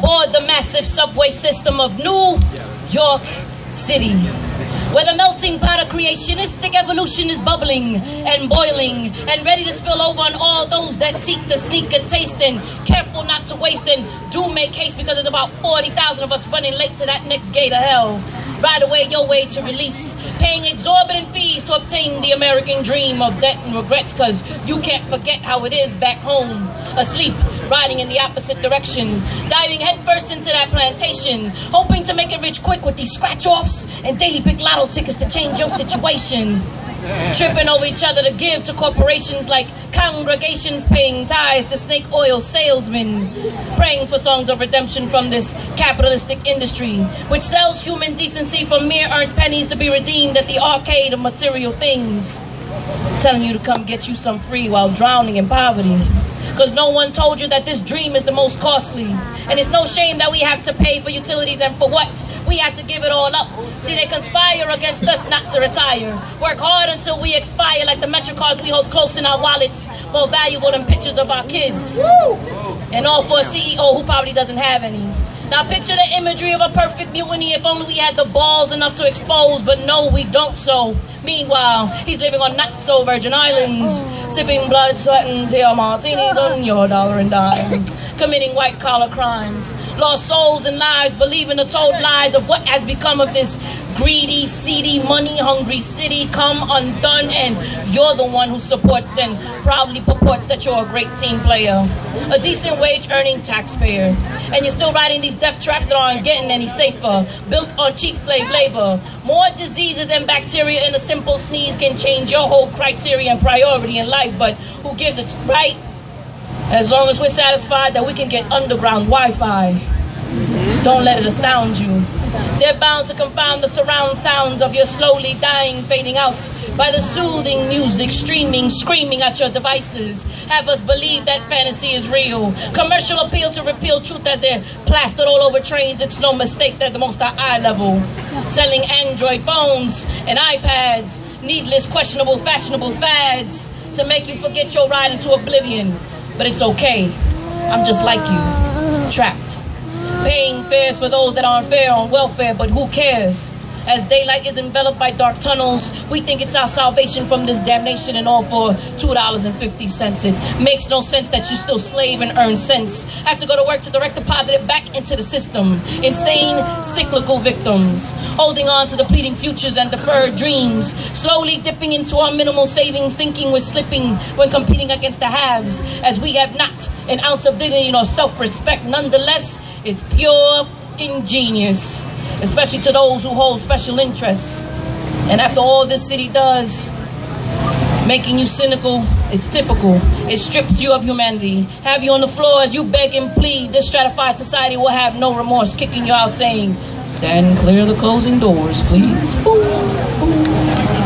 aboard the massive subway system of New York City, where the melting pot of creationistic evolution is bubbling and boiling and ready to spill over on all those that seek to sneak a taste, and careful not to waste, and do make haste, because there's about 40,000 of us running late to that next gate of hell. Ride away your way to release, paying exorbitant fees to obtain the American dream of debt and regrets, because you can't forget how it is back home, asleep, riding in the opposite direction, diving headfirst into that plantation, hoping to make it rich quick with these scratch-offs and daily big lotto tickets to change your situation. Tripping over each other to give to corporations like congregations, paying tithes to snake oil salesmen, praying for songs of redemption from this capitalistic industry, which sells human decency for mere earned pennies to be redeemed at the arcade of material things, telling you to come get you some free while drowning in poverty. Because no one told you that this dream is the most costly. And it's no shame that we have to pay for utilities, and for what? We have to give it all up. See, they conspire against us not to retire. Work hard until we expire, like the Metro cards we hold close in our wallets, more valuable than pictures of our kids. Woo! And all for a CEO who probably doesn't have any. Now picture the imagery of a perfect mutiny if only we had the balls enough to expose, but no, we don't so. Meanwhile, he's living on not-so-virgin islands, sipping blood, sweat, and tear martinis on your dollar and dime, committing white-collar crimes, lost souls and lives, believing the told lies of what has become of this greedy, seedy, money-hungry city come undone, and you're the one who supports and proudly purports that you're a great team player, a decent wage-earning taxpayer, and you're still riding these death traps that aren't getting any safer, built on cheap slave labor. More diseases and bacteria in a simple sneeze can change your whole criteria and priority in life, but who gives it, right? As long as we're satisfied that we can get underground Wi-Fi. Don't let it astound you. They're bound to confound the surround sounds of your slowly dying, fading out by the soothing music streaming, screaming at your devices. Have us believe that fantasy is real. Commercial appeal to repeal truth as they're plastered all over trains. It's no mistake they're the most at eye level. Selling Android phones and iPads, needless, questionable, fashionable fads to make you forget your ride into oblivion. But it's okay. I'm just like you, trapped. Paying fares for those that aren't fair on welfare, but who cares? As daylight is enveloped by dark tunnels, we think it's our salvation from this damnation, and all for $2.50. It makes no sense that you still slave and earn cents. Have to go to work to direct deposit it back into the system. Insane, cyclical victims, holding on to depleting futures and deferred dreams, slowly dipping into our minimal savings, thinking we're slipping when competing against the haves, as we have not an ounce of dignity nor self-respect. Nonetheless, it's pure ingenious, especially to those who hold special interests. And after all this city does, making you cynical, it's typical. It strips you of humanity, have you on the floor as you beg and plead. This stratified society will have no remorse, kicking you out saying, stand clear of the closing doors, please. Boom, boom.